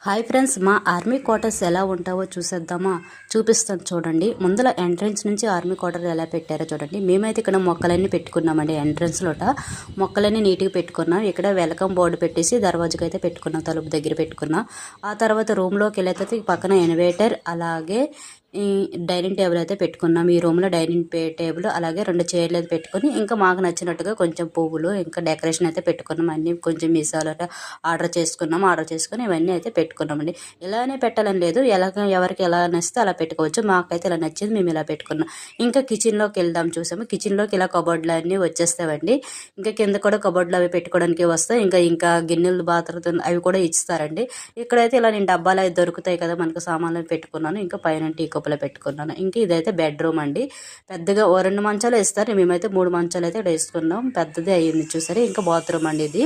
Hi friends, మా army quarters ఎలా ఉంటావో చూసేద్దామా? చూపిస్తాను చూడండి. ముందల ఎంట్రన్స్ నుంచి ఆర్మీ క్వార్టర్ ఎలా పెట్టారో చూడండి. మేమైతే ఇక్కడ మొక్కలన్నీ పెట్టుకున్నామండి. ఎంట్రన్స్లోట మొక్కలన్నీ నీట్గా పెట్టుకున్నాం. ఇక్కడ వెల్కమ్ బోర్డు పెట్టేసి దర్వాజకి అయితే పెట్టుకున్నాం, తలుపు దగ్గర పెట్టుకున్నాం. ఆ తర్వాత రూమ్లోకి వెళ్ళేది పక్కన ఇన్వర్టర్, అలాగే ఈ డైనింగ్ టేబుల్ అయితే పెట్టుకున్నాం. ఈ రూమ్లో డైనింగ్ టేబుల్, అలాగే 2 చైర్లు అయితే పెట్టుకుని, ఇంకా మాకు నచ్చినట్టుగా కొంచెం పువ్వులు, ఇంకా డెకరేషన్ అయితే పెట్టుకున్నాం. అన్నీ కొంచెం మీసాలో ఆర్డర్ చేసుకుని ఇవన్నీ అయితే పెట్టుకున్నామండి. ఇలానే పెట్టాలని లేదు, ఎవరికి ఎలా నచ్చితే అలా పెట్టుకోవచ్చు. మాకైతే ఇలా నచ్చింది, మేము ఇలా పెట్టుకున్నాం. ఇంకా కిచెన్లోకి వెళ్దాం. చూసాము, కిచెన్లోకి ఇలా కబోర్డ్లు అన్నీ వచ్చేస్తాయండి. ఇంకా కింద కూడా కబోర్డ్లు అవి పెట్టుకోవడానికి వస్తాయి. ఇంకా గిన్నెలు బాత్రూమ్ అవి కూడా ఇస్తారండి. ఇక్కడైతే ఇలా నేను డబ్బాలు అవి దొరుకుతాయి కదా, మనకు సామాన్లు పెట్టుకున్నాను. ఇంకా పైన టీ కప్పులో పెట్టుకున్నాను. ఇంకా ఇదైతే బెడ్రూమ్ అండి. పెద్దగా 2 మంచాలు ఇస్తారు, మేమైతే 3 మంచాలు అయితే వేసుకున్నాం. పెద్దది అయ్యింది చూసారు. ఇంకా బాత్రూమ్ అండి ఇది.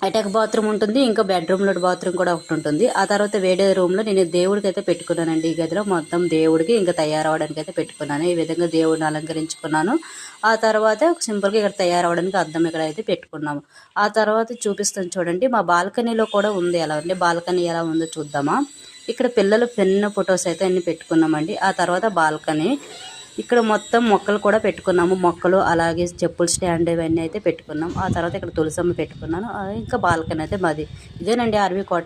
అటాక్ బాత్రూమ్ ఉంటుంది, ఇంకా బెడ్రూమ్లో బాత్రూమ్ కూడా ఒకటి ఉంటుంది. ఆ తర్వాత వేరే రూమ్లో నేను దేవుడికి అయితే పెట్టుకున్నానండి. ఈ గదిలో మొత్తం దేవుడికి ఇంకా తయారవడానికి అయితే పెట్టుకున్నాను. ఈ విధంగా దేవుడిని అలంకరించుకున్నాను. ఆ తర్వాత సింపుల్గా ఇక్కడ తయారవడానికి అద్దం ఇక్కడ అయితే పెట్టుకున్నాము. ఆ తర్వాత చూపిస్తాను చూడండి. మా బాల్కనీలో కూడా ఉంది. ఎలా ఉంది బాల్కనీ, ఎలా ఉందో చూద్దామా? ఇక్కడ పిల్లలు పెన్న ఫొటోస్ అయితే అన్ని పెట్టుకున్నామండి. ఆ తర్వాత బాల్కనీ, ఇక్కడ మొత్తం మొక్కలు కూడా పెట్టుకున్నాము. మొక్కలు, అలాగే చెప్పుల స్టాండ్ ఇవన్నీ అయితే పెట్టుకున్నాం. ఆ తర్వాత ఇక్కడ తులసమ్మ పెట్టుకున్నాను. ఇంకా బాల్కనీ అయితే మాది. ఇదేనండి ఆర్వీ కోట.